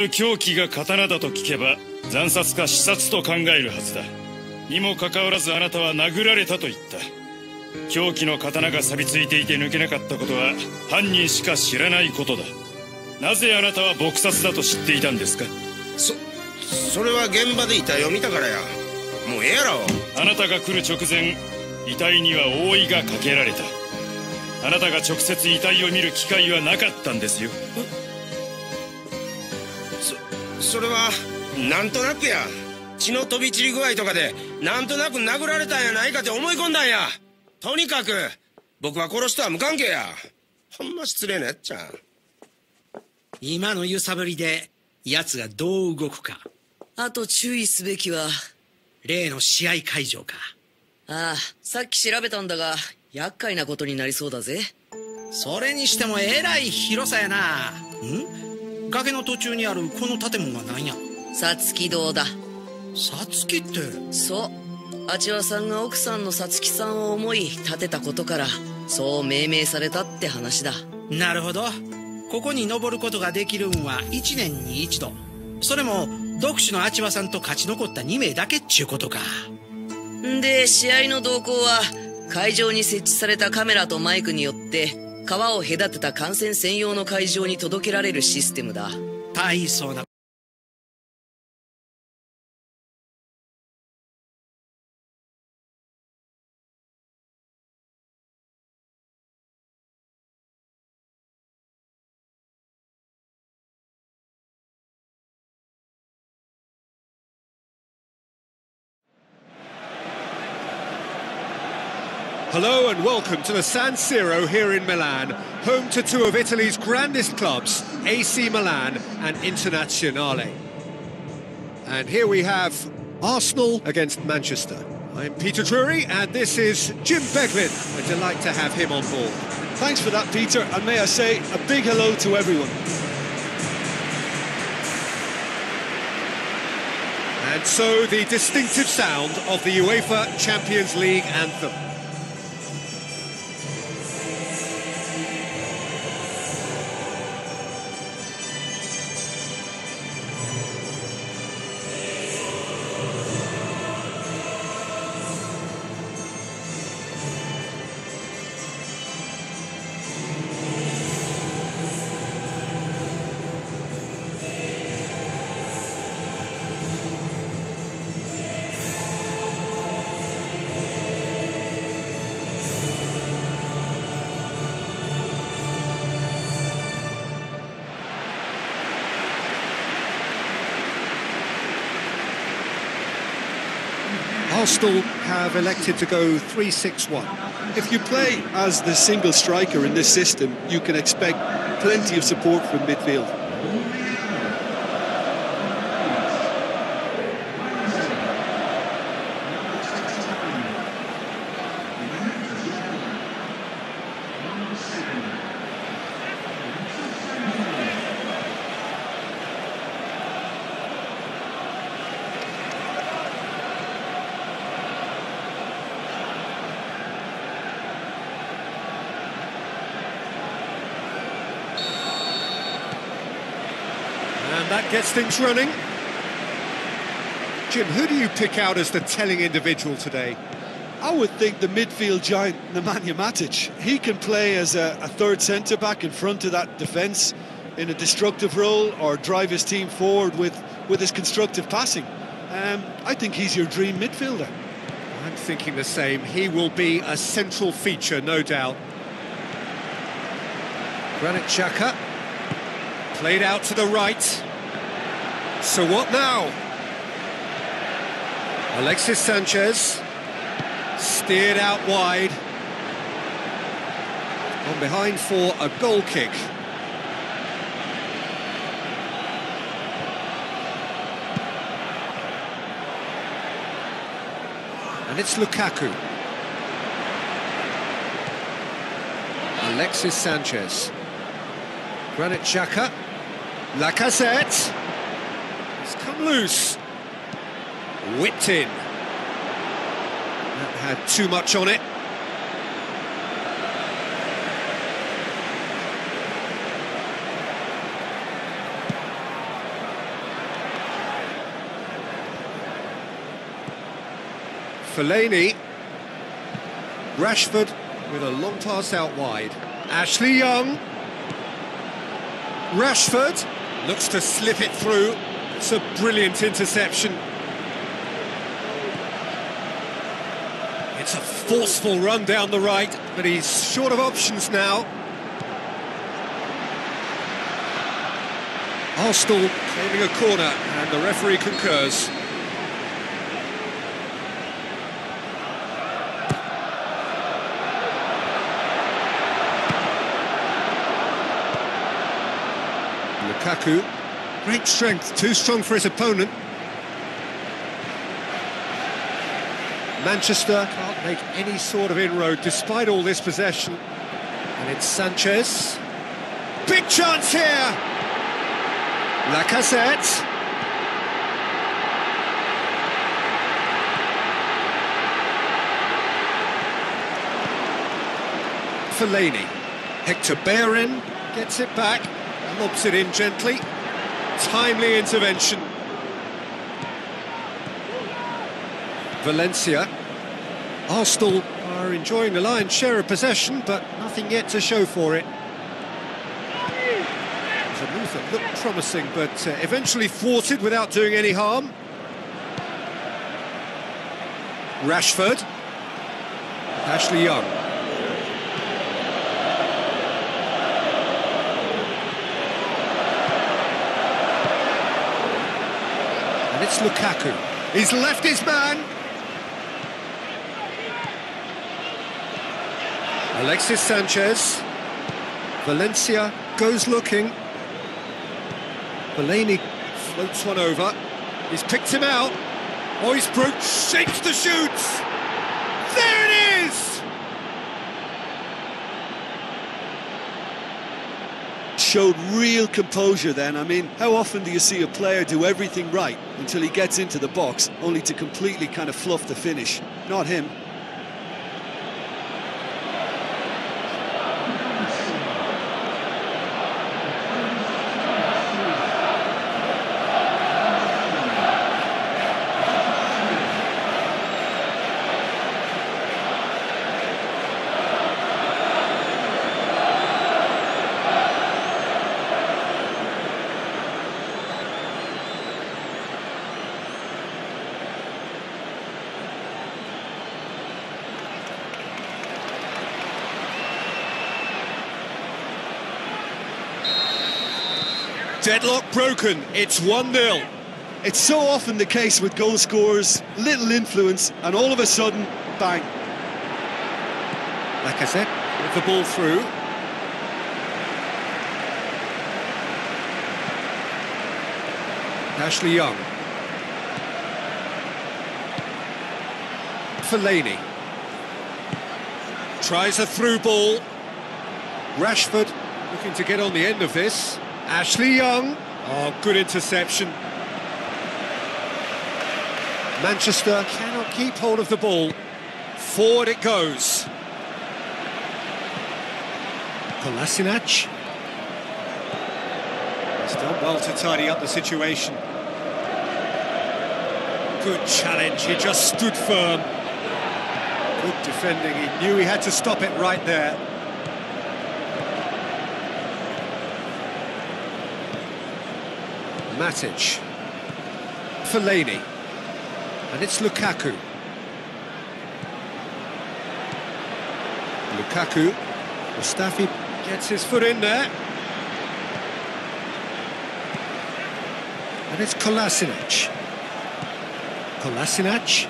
凶器が刀だと聞けば惨殺か刺殺と考えるはずだ。にもかかわらずあなたは殴られたと言った。凶器の刀が錆びついていて抜けなかったことは犯人しか知らないことだ。なぜあなたは撲殺だと知っていたんですか？それは現場で遺体を見たからや。もうええやろ。あなたが来る直前、遺体には覆いがかけられた。あなたが直接遺体を見る機会はなかったんですよ。それはなんとなくや。血の飛び散り具合とかでなんとなく殴られたんやないかって思い込んだんや。とにかく僕は殺しとは無関係や。ほんま失礼なやっちゃ。今の揺さぶりで奴がどう動くか。あと注意すべきは例の試合会場か。ああ、さっき調べたんだが厄介なことになりそうだぜ。それにしてもえらい広さやな。崖の途中にあるこの建物は何や？さつき堂だ。さつきって？そう、あちわさんが奥さんのさつきさんを思い建てたことからそう命名されたって話だ。なるほど。ここに登ることができるんは1年に1度。それも読手のあちわさんと勝ち残った2名だけっちゅうことか。んで試合の動向は会場に設置されたカメラとマイクによって川を隔てた観戦専用の会場に届けられるシステムだ。大層な。Hello and welcome to the San Siro here in Milan, home to two of Italy's grandest clubs, AC Milan and Internazionale. And here we have Arsenal against Manchester. I'm Peter Drury and this is Jim Beglin. A delight to have him on board. Thanks for that, Peter, and may I say a big hello to everyone. And so the distinctive sound of the UEFA Champions League anthem. Arsenal have elected to go 3-6-1. If you play as the single striker in this system, you can expect plenty of support from midfield. And that gets things running. Jim, who do you pick out as the telling individual today? I would think the midfield giant Nemanja Matic. He can play as a third centre-back in front of that defence in a destructive role or drive his team forward with his constructive passing. I think he's your dream midfielder. I'm thinking the same. He will be a central feature, no doubt. Granit Xhaka. Played out to the right. So what now? Alexis Sanchez. Steered out wide. On behind for a goal kick. And it's Lukaku. Alexis Sanchez. Granit Xhaka. Lacazette. It's come loose. Whipped in. That had too much on it. Fellaini. Rashford with a long pass out wide. Ashley Young. Rashford looks to slip it through. It's a brilliant interception. It's a forceful run down the right, but he's short of options now. Arsenal claiming a corner, and the referee concurs. Lukaku, great strength, too strong for his opponent. Manchester can't make any sort of inroad despite all this possession. And it's Sanchez. Big chance here! Lacazette. Fellaini. Hector Bellerin gets it back, lobs it in gently. Timely intervention. Valencia. Arsenal are enjoying the lion's share of possession, but nothing yet to show for it. It was a move that looked promising, but eventually thwarted without doing any harm. Rashford. Ashley Young. And it's Lukaku. He's left his man. Alexis Sanchez. Valencia goes looking. Fellaini floats one over. He's picked him out. Oh, he's broke, shapes the shoots. There it is! Showed real composure then. I mean, how often do you see a player do everything right until he gets into the box, only to completely kind of fluff the finish? Not him. Deadlock broken, it's 1-0. It's so often the case with goal scorers, little influence, and all of a sudden, bang. Lacazette with the ball through. Ashley Young. Fellaini. Tries a through ball. Rashford looking to get on the end of this. Ashley Young. Oh, good interception. Manchester cannot keep hold of the ball. Forward it goes. Kolasinac. He's done well to tidy up the situation. Good challenge, he just stood firm. Good defending, he knew he had to stop it right there. Matic. Fellaini. And it's Lukaku. Lukaku. Mustafi gets his foot in there. And it's Kolasinac. Kolasinac.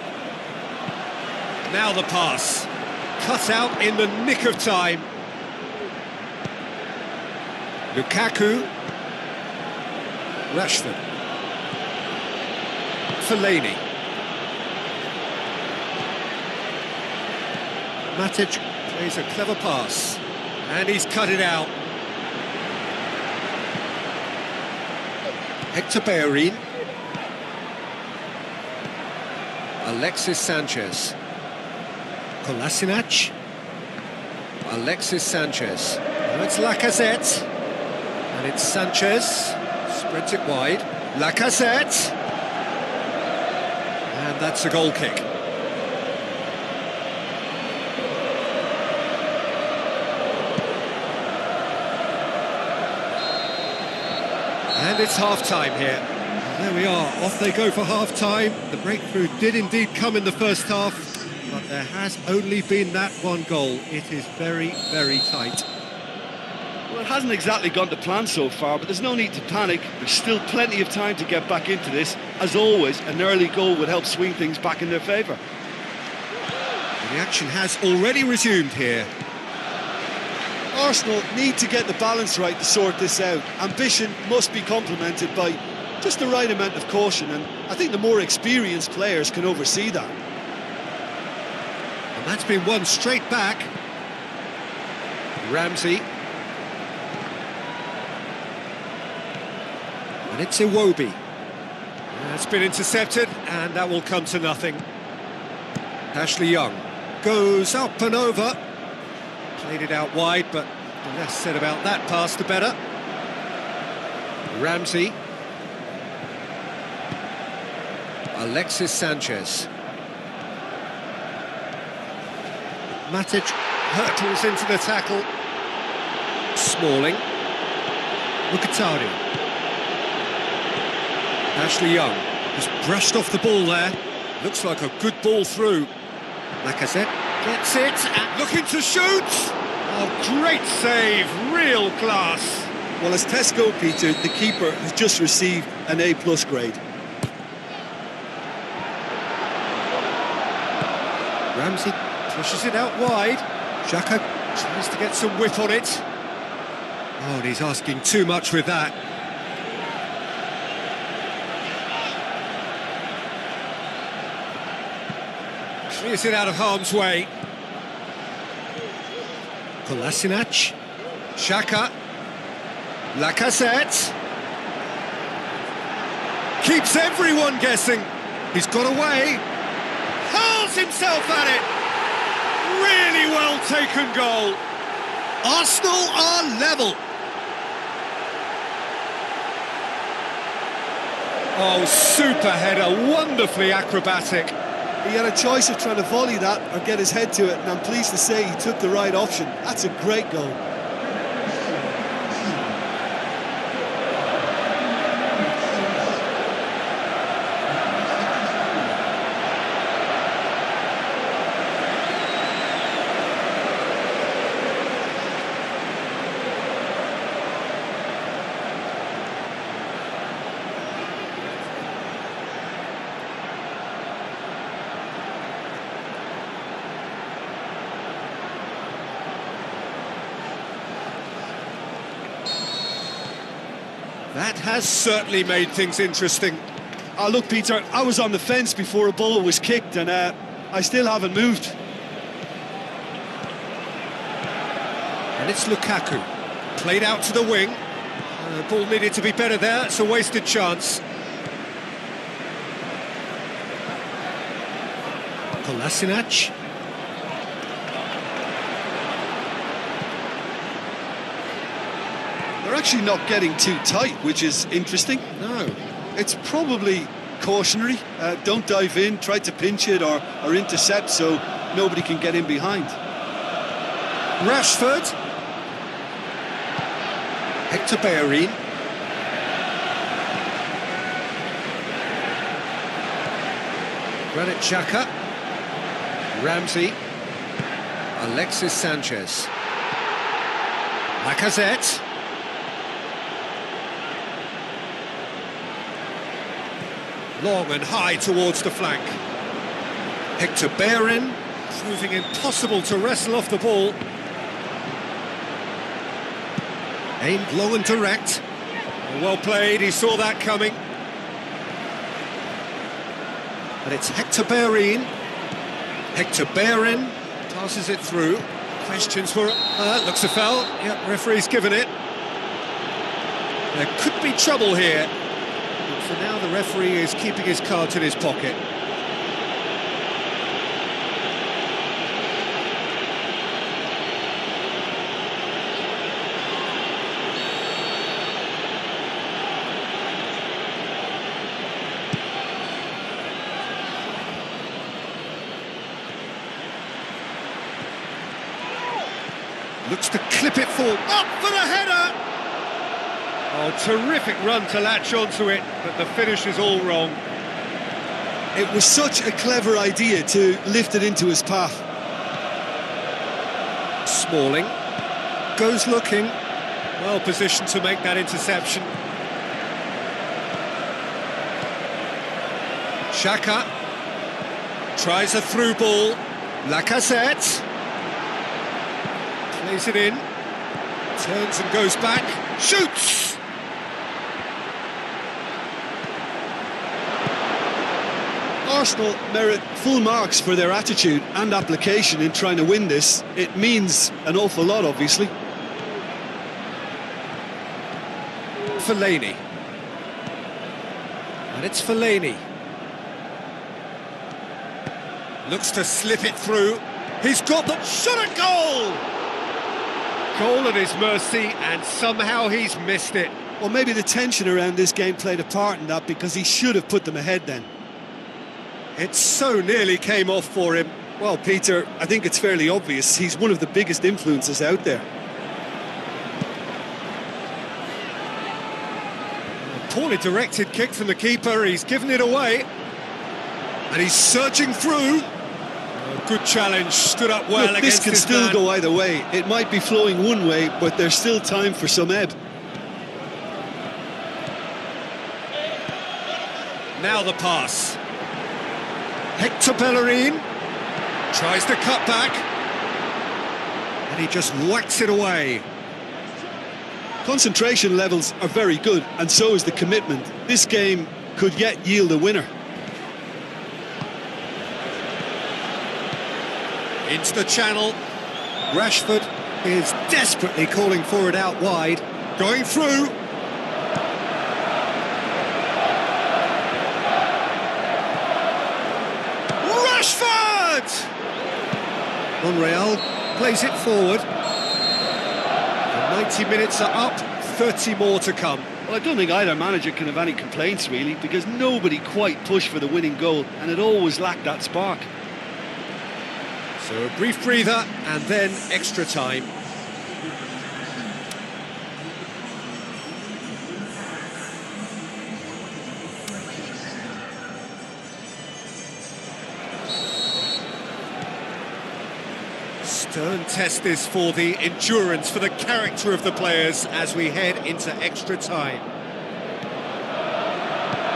Now the pass. Cut out in the nick of time. Lukaku. Rashford. Fellaini. Matic plays a clever pass. And he's cut it out. Hector Bellerin. Alexis Sanchez. Kolasinac. Alexis Sanchez. Now it's Lacazette. And it's Sanchez. Spreads it wide. Lacazette. And that's a goal kick. And it's half-time here. There we are, off they go for half-time. The breakthrough did indeed come in the first half, but there has only been that one goal. It is very, very tight. Well, it hasn't exactly gone to plan so far, but there's no need to panic. There's still plenty of time to get back into this. As always, an early goal would help swing things back in their favour. The action has already resumed here. Arsenal need to get the balance right to sort this out. Ambition must be complemented by just the right amount of caution, and I think the more experienced players can oversee that. And that's been won straight back. Ramsey. And it's Iwobi. That's been intercepted, and that will come to nothing. Ashley Young goes up and over. Played it out wide, but the less said about that pass, the better. Ramsey. Alexis Sanchez. Matic hurtles into the tackle. Smalling. Mkhitaryan. Ashley Young has brushed off the ball there. Looks like a good ball through. Lacazette gets it and looking to shoot. Oh, great save, real class. Well, as Tesco, Peter, the keeper has just received an A+ grade. Ramsey pushes it out wide. Xhaka tries to get some whip on it. Oh, and he's asking too much with that. Clears it out of harm's way. Kolasinac. Xhaka. Lacazette. Keeps everyone guessing. He's got away. Hurls himself at it. Really well taken goal. Arsenal are level. Oh, super header, wonderfully acrobatic. He had a choice of trying to volley that or get his head to it, and I'm pleased to say he took the right option. That's a great goal. That has certainly made things interesting. Oh, look, Peter, I was on the fence before a ball was kicked, and I still haven't moved. And it's Lukaku. Played out to the wing. The ball needed to be better there. It's a wasted chance. Kolasinac. They're actually not getting too tight, which is interesting. No. It's probably cautionary. Don't dive in, try to pinch it or intercept so nobody can get in behind. Rashford. Hector Bellerin. Granit Xhaka. Ramsey. Alexis Sanchez. Lacazette. Long and high towards the flank. Hector Bellerin, proving impossible to wrestle off the ball. Aimed low and direct. Well played, he saw that coming. And it's Hector Bellerin. Hector Bellerin passes it through. Questions for... that looks a foul. Yep, referee's given it. There could be trouble here. For now, the referee is keeping his cards in his pocket. Looks to clip it full. Up for the header! Oh, terrific run to latch onto it, but the finish is all wrong. It was such a clever idea to lift it into his path. Smalling goes looking, well positioned to make that interception. Xhaka tries a through ball. Lacazette plays it in, turns and goes back, shoots! Arsenal merit full marks for their attitude and application in trying to win this. It means an awful lot, obviously. Fellaini. And it's Fellaini. Looks to slip it through. He's got the shot at goal! Goal at his mercy, and somehow he's missed it. Well, maybe the tension around this game played a part in that, because he should have put them ahead then. It so nearly came off for him. Well, Peter, I think it's fairly obvious. He's one of the biggest influences out there. A poorly directed kick from the keeper. He's given it away. And he's surging through. A good challenge, stood up well. Look, against this can his still man. go either way. It might be flowing one way, but there's still time for some ebb. Now the pass. Hector Bellerin tries to cut back, and he just whacks it away. Concentration levels are very good, and so is the commitment. This game could yet yield a winner. Into the channel. Rashford is desperately calling for it out wide. Going through. Rashford! Monreal plays it forward. The 90 minutes are up, 30 more to come. Well, I don't think either manager can have any complaints, really, because nobody quite pushed for the winning goal, and it always lacked that spark. So a brief breather, and then extra time. Stern test this for the endurance, for the character of the players as we head into extra time.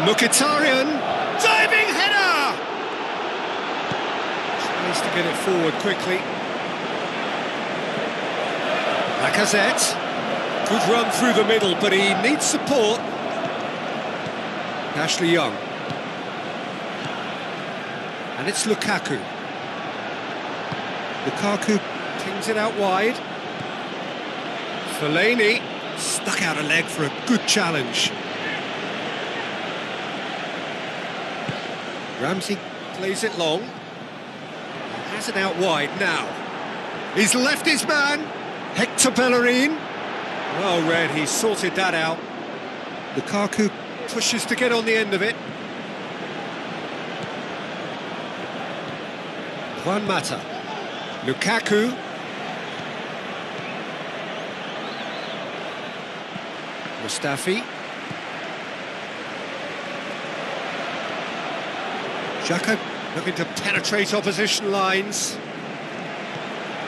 Mkhitaryan, diving header! Tries to get it forward quickly. Lacazette, good run through the middle, but he needs support. Ashley Young. And it's Lukaku. Lukaku pings it out wide. Fellaini stuck out a leg for a good challenge. Ramsey plays it long. Has it out wide now. He's left his man. Hector Bellerin. Well read, he sorted that out. Lukaku pushes to get on the end of it. Juan Mata. Lukaku. Mustafi. Xhaka looking to penetrate opposition lines.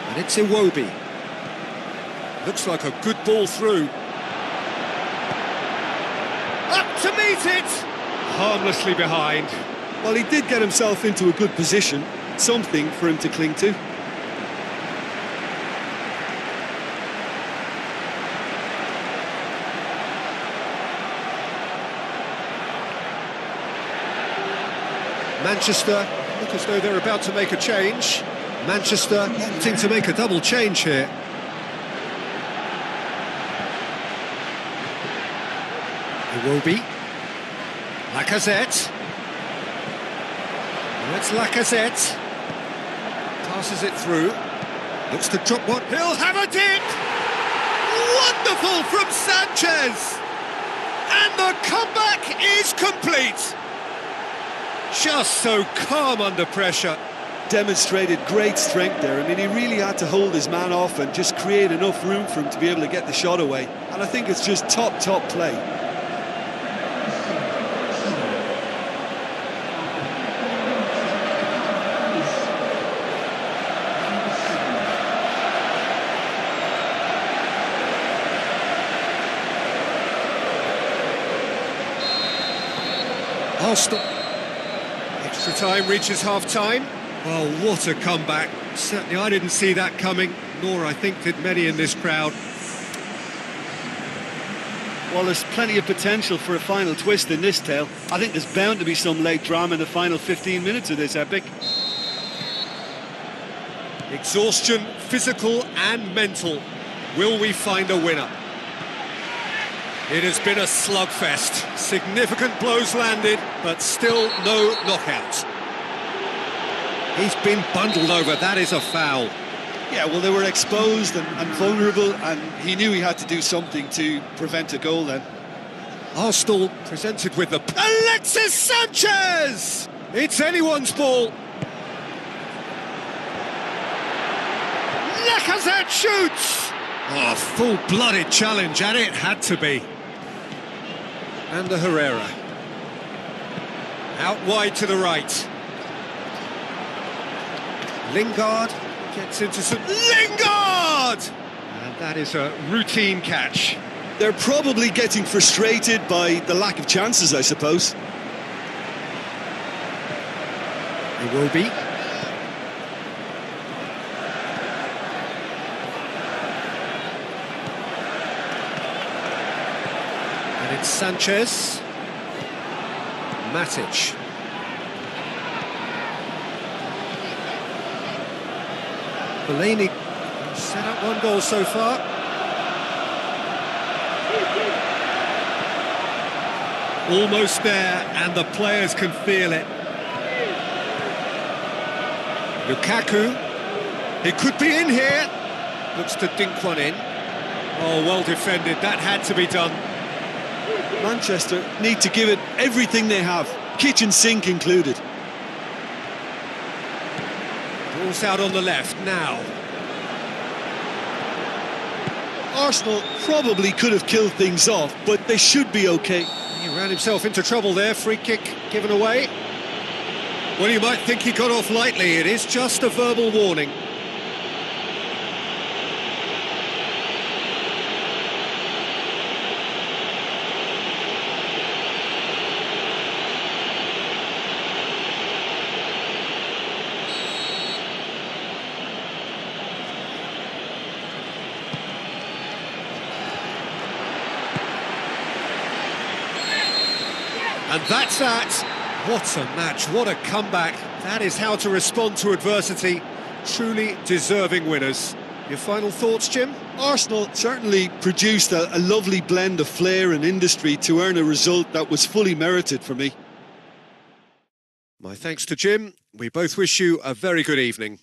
And it's Iwobi. Looks like a good ball through. Up to meet it! Harmlessly behind. Well, he did get himself into a good position, something for him to cling to. Manchester look as though they're about to make a change. Manchester opting to make a double change here. Iwobi. Lacazette. And it's Lacazette. Passes it through. Looks to drop one. He'll have a dip! Wonderful from Sanchez! And the comeback is complete! Just so calm under pressure. demonstrated great strength there. I mean, he really had to hold his man off and just create enough room for him to be able to get the shot away. And I think it's just top play. Arsenal. Extra time reaches half-time. Well, what a comeback. Certainly I didn't see that coming, nor I think did many in this crowd. Well, there's plenty of potential for a final twist in this tale. I think there's bound to be some late drama in the final 15 minutes of this epic. Exhaustion, physical and mental. Will we find a winner? It has been a slugfest. Significant blows landed, but still no knockout. He's been bundled over, that is a foul. Yeah, well, they were exposed and vulnerable, and he knew he had to do something to prevent a goal then. Arsenal presented with the... Alexis Sanchez! It's anyone's ball. Lacazette shoots! Oh, full-blooded challenge, and it had to be. And the Herrera. Out wide to the right. Lingard gets into some... Lingard! And that is a routine catch. They're probably getting frustrated by the lack of chances, I suppose. It will be. And it's Sanchez. Matic. Fellaini set up one goal so far. Almost there, and the players can feel it. Lukaku, he could be in here. Looks to dink one in. Oh, well defended, that had to be done. Manchester need to give it everything they have, kitchen sink included. Ball's out on the left now. Arsenal probably could have killed things off, but they should be okay. He ran himself into trouble there, free kick given away. Well, you might think he got off lightly, it is just a verbal warning. And that's that. What a match, what a comeback. That is how to respond to adversity. Truly deserving winners. Your final thoughts, Jim? Arsenal certainly produced a lovely blend of flair and industry to earn a result that was fully merited for me. My thanks to Jim. We both wish you a very good evening.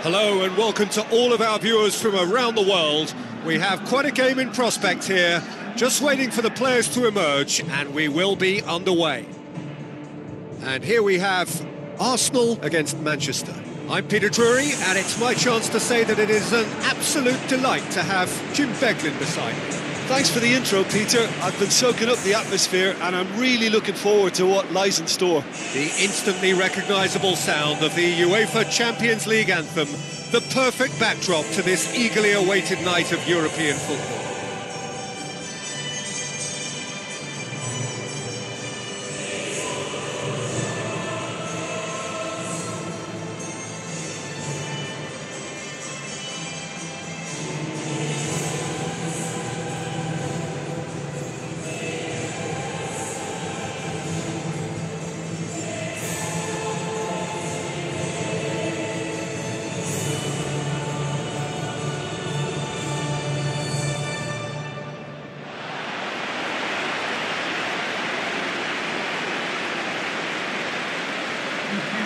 Hello and welcome to all of our viewers from around the world. We have quite a game in prospect here, just waiting for the players to emerge, and we will be underway. And here we have Arsenal against Manchester. I'm Peter Drury, and it's my chance to say that it is an absolute delight to have Jim Beglin beside me. Thanks for the intro, Peter. I've been soaking up the atmosphere and I'm really looking forward to what lies in store. The instantly recognisable sound of the UEFA Champions League anthem, the perfect backdrop to this eagerly awaited night of European football.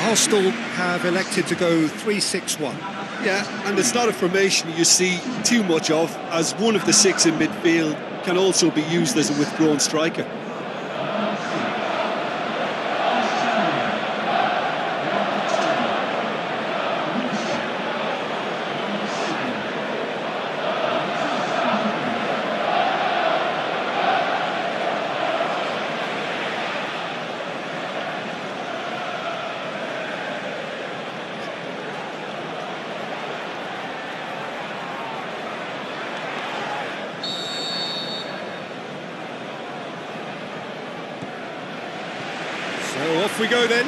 Arsenal have elected to go 3-6-1. Yeah, and it's not a formation you see too much of, as one of the six in midfield can also be used as a withdrawn striker. So off we go then.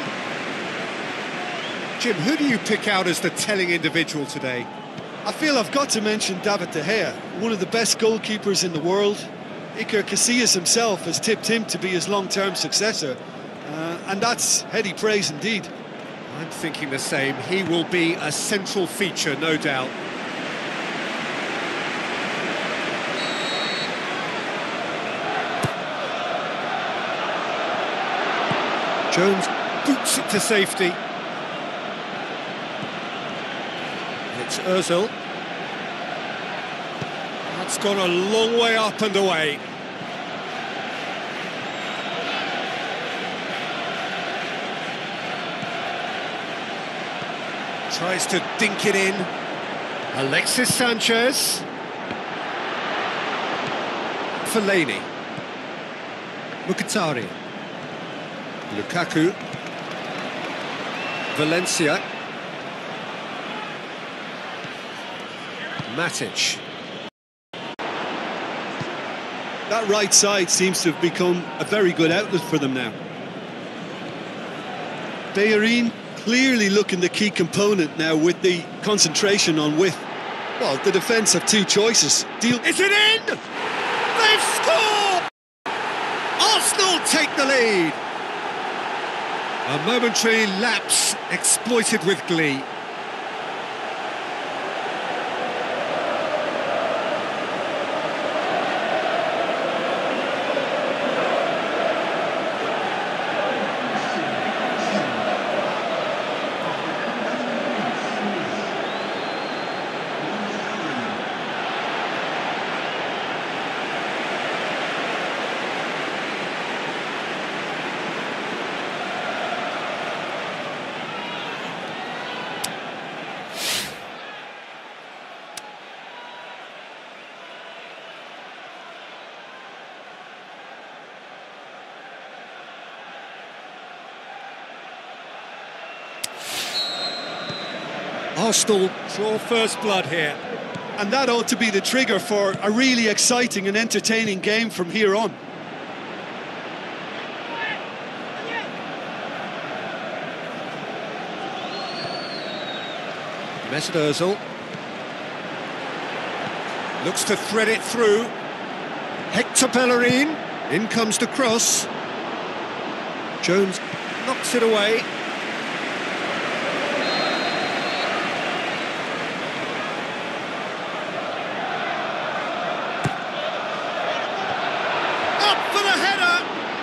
Jim, who do you pick out as the telling individual today? I feel I've got to mention David De Gea, one of the best goalkeepers in the world. Iker Casillas himself has tipped him to be his long-term successor, and that's heady praise indeed. I'm thinking the same. He will be a central feature, no doubt. Jones boots it to safety. It's Ozil. That's gone a long way up and away. Tries to dink it in. Alexis Sanchez. Fellaini. Mkhitaryan. Lukaku. Valencia. Matic. That right side seems to have become a very good outlet for them now. Bellerin clearly looking the key component now with the concentration on width. Well, the defence have two choices. Is it in? They've scored! Arsenal take the lead. A momentary lapse exploited with glee. Arsenal draw first blood here. And that ought to be the trigger for a really exciting and entertaining game from here on. Mesut Ozil looks to thread it through. Hector Bellerin, in comes the cross. Jones knocks it away.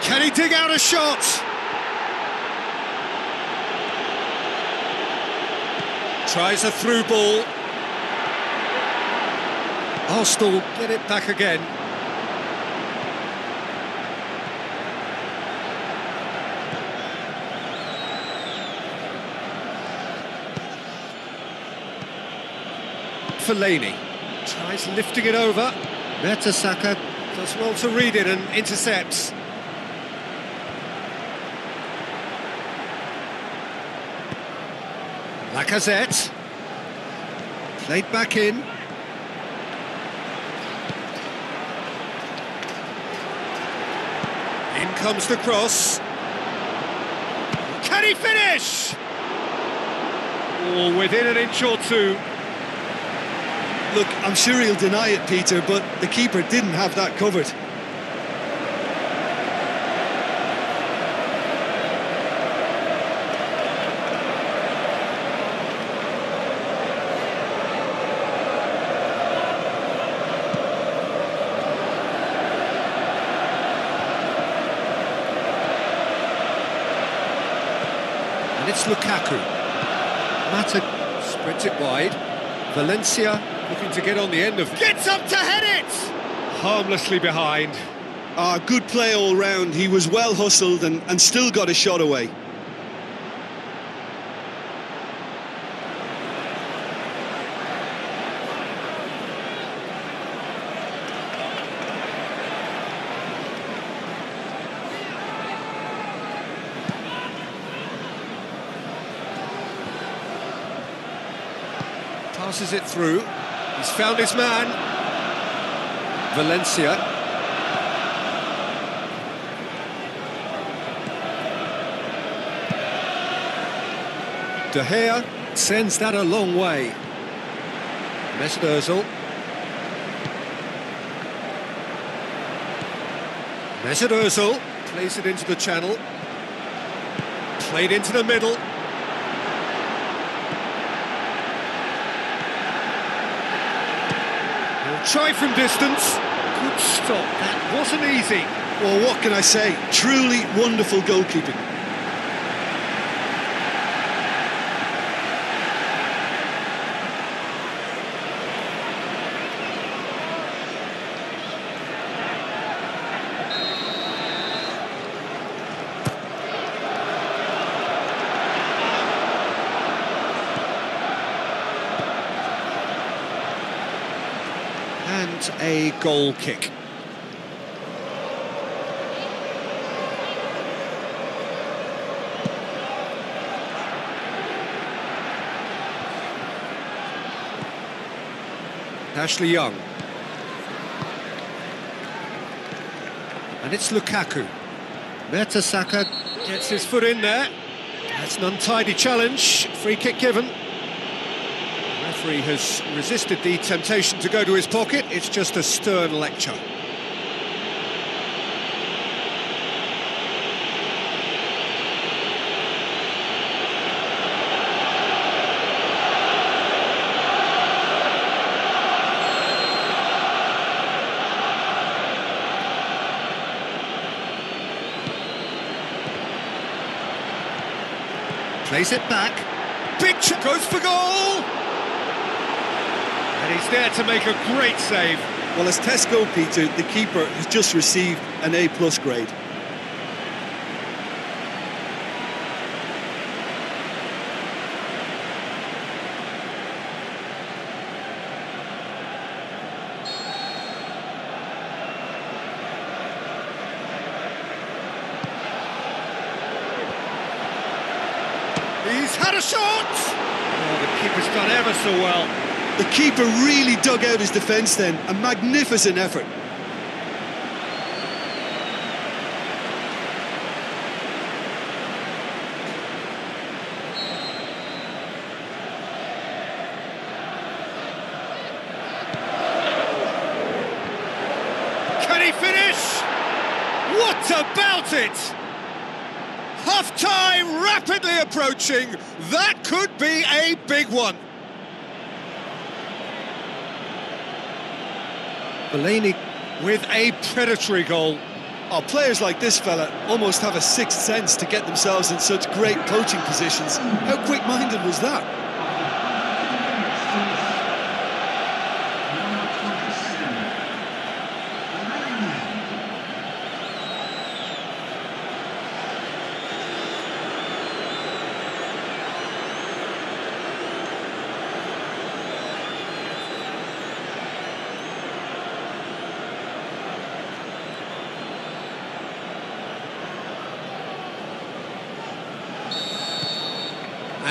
Can he dig out a shot? Tries a through ball. Arsenal get it back again. Fellaini tries lifting it over. Mertesacker does well to read it and intercepts. Lacazette played back in. In comes the cross. Can he finish? Oh, within an inch or two. Look, I'm sure he'll deny it, Peter, but the keeper didn't have that covered. And it's Lukaku. Mata spreads it wide. Valencia looking to get on the end of... Gets up to head it! Harmlessly behind. Good play all round. He was well hustled and still got a shot away. Passes it through. He's found his man. Valencia. De Gea sends that a long way. Mesut Ozil. Mesut Ozil plays it into the channel. Played into the middle. Try from distance. Good stop. That wasn't easy. Well, what can I say? Truly wonderful goalkeeping. And a goal kick. Ashley Young. And it's Lukaku. Mertesacker gets his foot in there. That's an untidy challenge. Free kick given. The referee has resisted the temptation to go to his pocket. It's just a stern lecture. Plays it back. Big chip goes for goal! And he's there to make a great save. Well, as Tesco, Peter, the keeper has just received an A+ grade. He's had a shot! Oh, the keeper's done ever so well. The keeper really dug out his defence then. A magnificent effort. Can he finish? What about it? Half-time rapidly approaching. That could be a big one. Fellaini with a predatory goal. Oh, players like this fella almost have a sixth sense to get themselves in such great coaching positions. How quick-minded was that?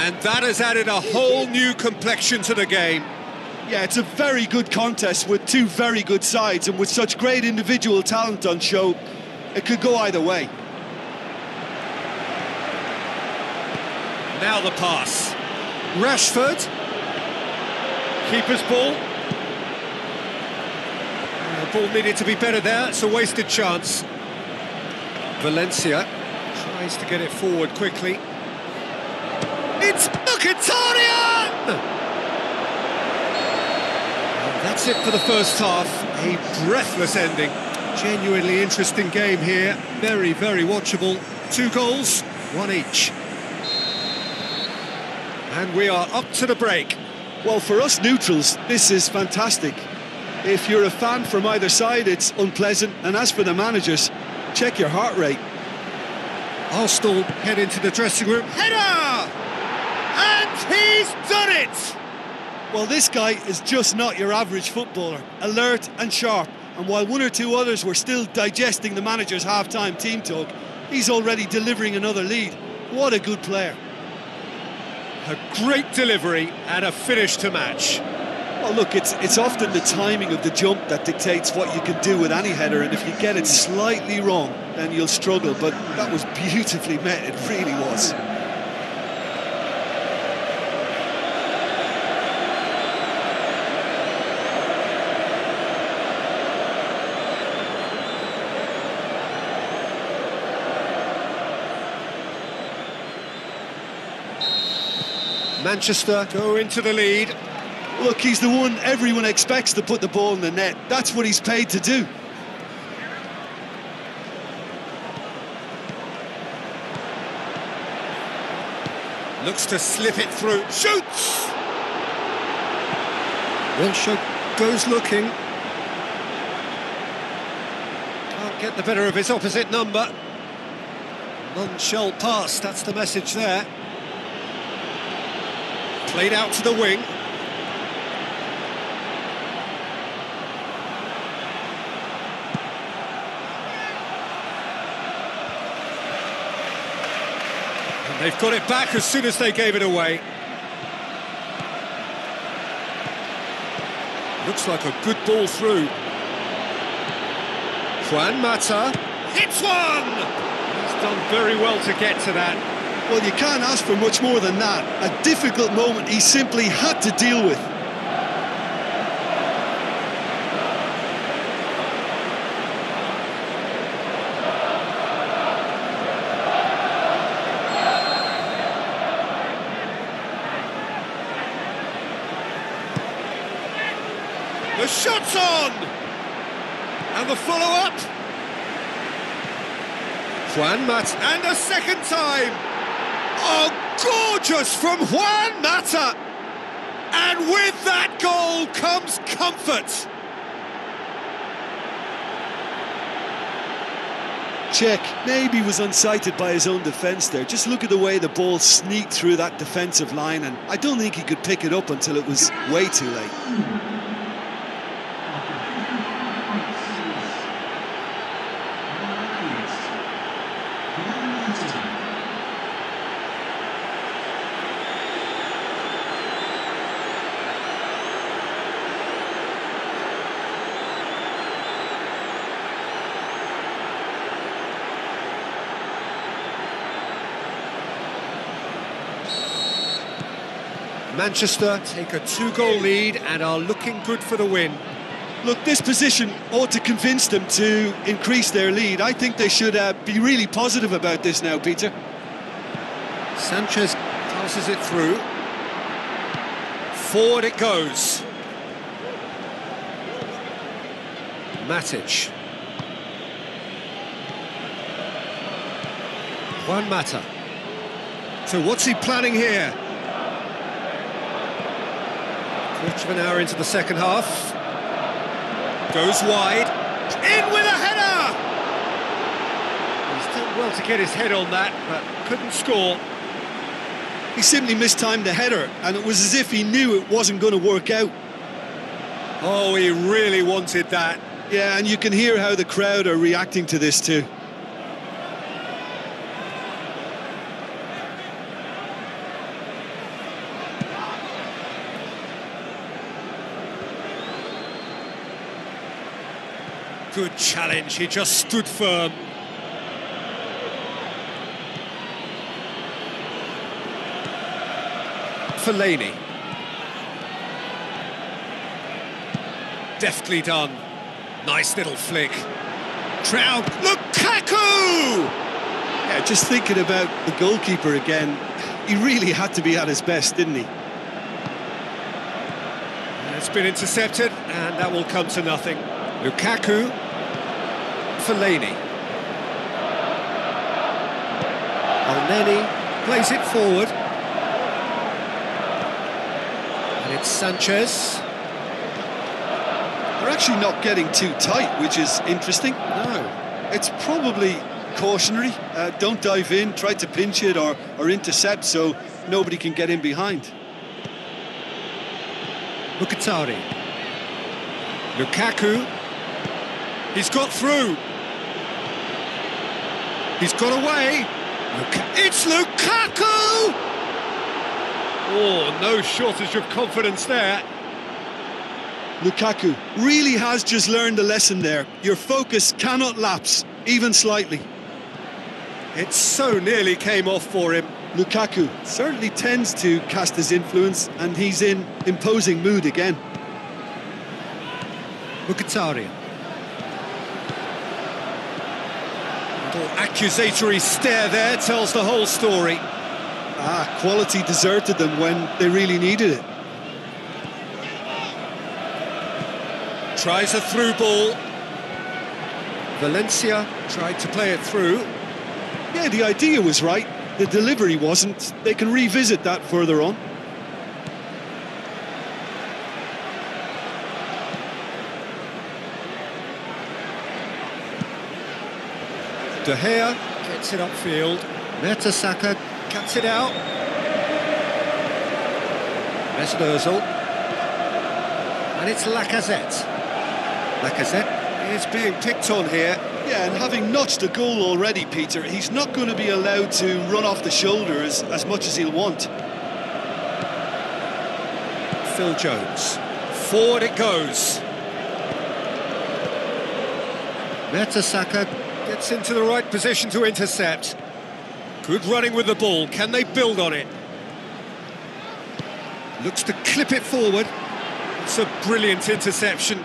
And that has added a whole new complexion to the game. Yeah, it's a very good contest with two very good sides, and with such great individual talent on show, it could go either way. Now the pass. Rashford. Keeper's ball. The ball needed to be better there. It's a wasted chance. Valencia tries to get it forward quickly. It's Mkhitaryan! That's it for the first half. A breathless ending. Genuinely interesting game here. Very, very watchable. 2 goals, 1 each. And we are up to the break. Well, for us neutrals, this is fantastic. If you're a fan from either side, it's unpleasant. And as for the managers, check your heart rate. Arsenal head into the dressing room. Header! And he's done it! Well, this guy is just not your average footballer. Alert and sharp. And while 1 or 2 others were still digesting the manager's half-time team talk, he's already delivering another lead. What a good player. A great delivery and a finish to match. Well, look, it's often the timing of the jump that dictates what you can do with any header, and if you get it slightly wrong, then you'll struggle. But that was beautifully met, it really was. Manchester go into the lead. Look, he's the one everyone expects to put the ball in the net. That's what he's paid to do. Looks to slip it through. Shoots! Wilshere goes looking. Can't get the better of his opposite number. None shall pass, that's the message there. Played out to the wing. And they've got it back as soon as they gave it away. Looks like a good ball through. Juan Mata hits one! He's done very well to get to that. Well, you can't ask for much more than that. A difficult moment he simply had to deal with. The shot's on! And the follow-up. Juan Mata, and a second time! Oh, gorgeous from Juan Mata! And with that goal comes comfort. Check, maybe was unsighted by his own defence there. Just look at the way the ball sneaked through that defensive line, and I don't think he could pick it up until it was way too late. Manchester take a 2-goal lead and are looking good for the win. Look, this position ought to convince them to increase their lead. I think they should be really positive about this now, Peter. Sanchez passes it through. Forward it goes. Matic. Juan Mata. So what's he planning here? Quarter of an hour into the second half. Goes wide. In with a header! He's done well to get his head on that, but couldn't score. He simply mistimed the header, and it was as if he knew it wasn't going to work out. Oh, he really wanted that. Yeah, and you can hear how the crowd are reacting to this too. Good challenge, he just stood firm. Fellaini. Deftly done. Nice little flick. Trout. Lukaku! Yeah, just thinking about the goalkeeper again, he really had to be at his best, didn't he? It's been intercepted, and that will come to nothing. Lukaku. Fellaini. Elneny plays it forward. And it's Sanchez. They're actually not getting too tight, which is interesting. No. It's probably cautionary. Don't dive in, try to pinch it or intercept so nobody can get in behind. Mkhitaryan. Lukaku. He's got through. He's got away. It's Lukaku! Oh, no shortage of confidence there. Lukaku really has just learned a lesson there. Your focus cannot lapse, even slightly. It so nearly came off for him. Lukaku certainly tends to cast his influence, and he's in imposing mood again. Mkhitaryan. Little accusatory stare there tells the whole story. Quality deserted them when they really needed it. Tries a through ball. Valencia tried to play it through. Yeah, the idea was right. The delivery wasn't. They can revisit that further on. De Gea gets it upfield. Mertesacker cuts it out. Mesut Ozil. And it's Lacazette. Lacazette is being picked on here. Yeah, and having notched a goal already, Peter, he's not going to be allowed to run off the shoulder as much as he'll want. Phil Jones. Forward it goes. Mertesacker gets into the right position to intercept. Good running with the ball. Can they build on it? Looks to clip it forward. It's a brilliant interception.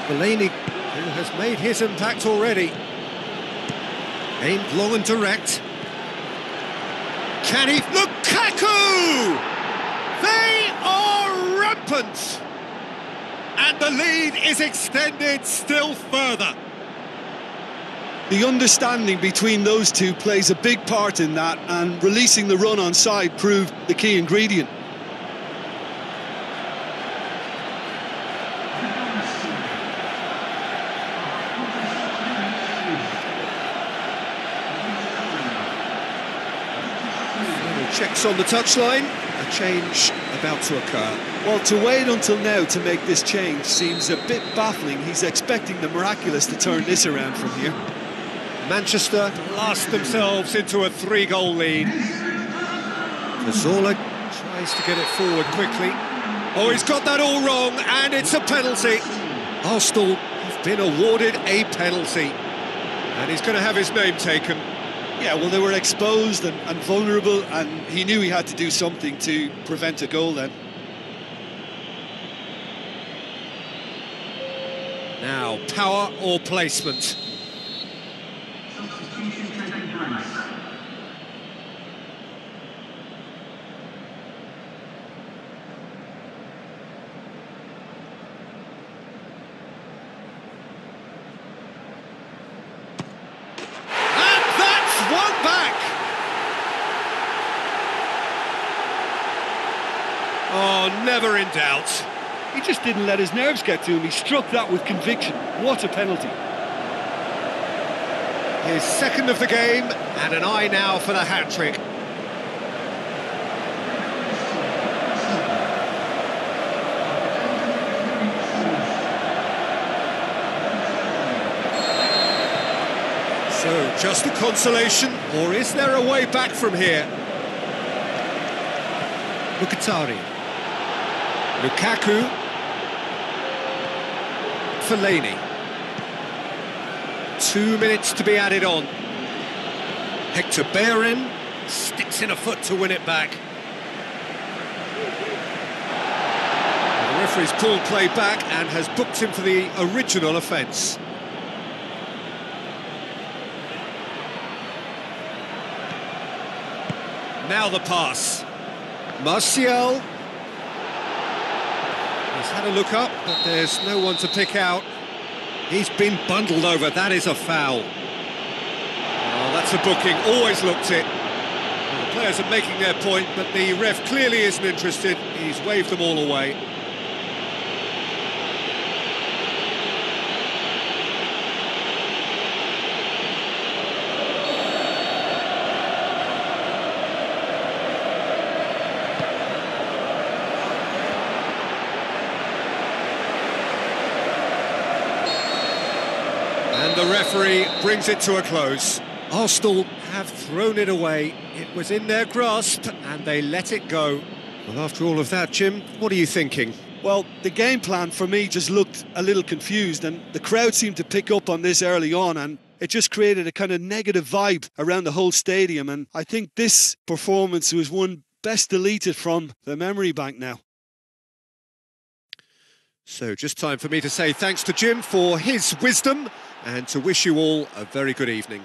Fellaini, who has made his impact already. Aimed long and direct. Can he? Lukaku! They are rampant! And the lead is extended still further. The understanding between those two plays a big part in that, and releasing the run on side proved the key ingredient. Checks on the touchline, a change about to occur. Well, to wait until now to make this change seems a bit baffling. He's expecting the miraculous to turn this around from here. Manchester blast themselves into a 3-goal lead. Cazorla tries to get it forward quickly. Oh, he's got that all wrong, and it's a penalty. Arsenal have been awarded a penalty, and he's going to have his name taken. Yeah, well, they were exposed and vulnerable, and he knew he had to do something to prevent a goal then. Now, power or placement? Oh, never in doubt. He just didn't let his nerves get to him. He struck that with conviction. What a penalty. His second of the game, and an eye now for the hat-trick. So, just a consolation, or is there a way back from here? Mkhitaryan. Lukaku. Fellaini. 2 minutes to be added on. Hector Bellerin sticks in a foot to win it back. The referee's pulled play back and has booked him for the original offence. Now the pass. Martial. He's had a look up, but there's no one to pick out. He's been bundled over, that is a foul. Oh, that's a booking, always looked it. Well, the players are making their point, but the ref clearly isn't interested. He's waved them all away. And the referee brings it to a close. Arsenal have thrown it away. It was in their grasp and they let it go. Well, after all of that, Jim, what are you thinking? Well, the game plan for me just looked a little confused, and the crowd seemed to pick up on this early on, and it just created a kind of negative vibe around the whole stadium. And I think this performance was one best deleted from the memory bank now. So just time for me to say thanks to Jim for his wisdom and to wish you all a very good evening.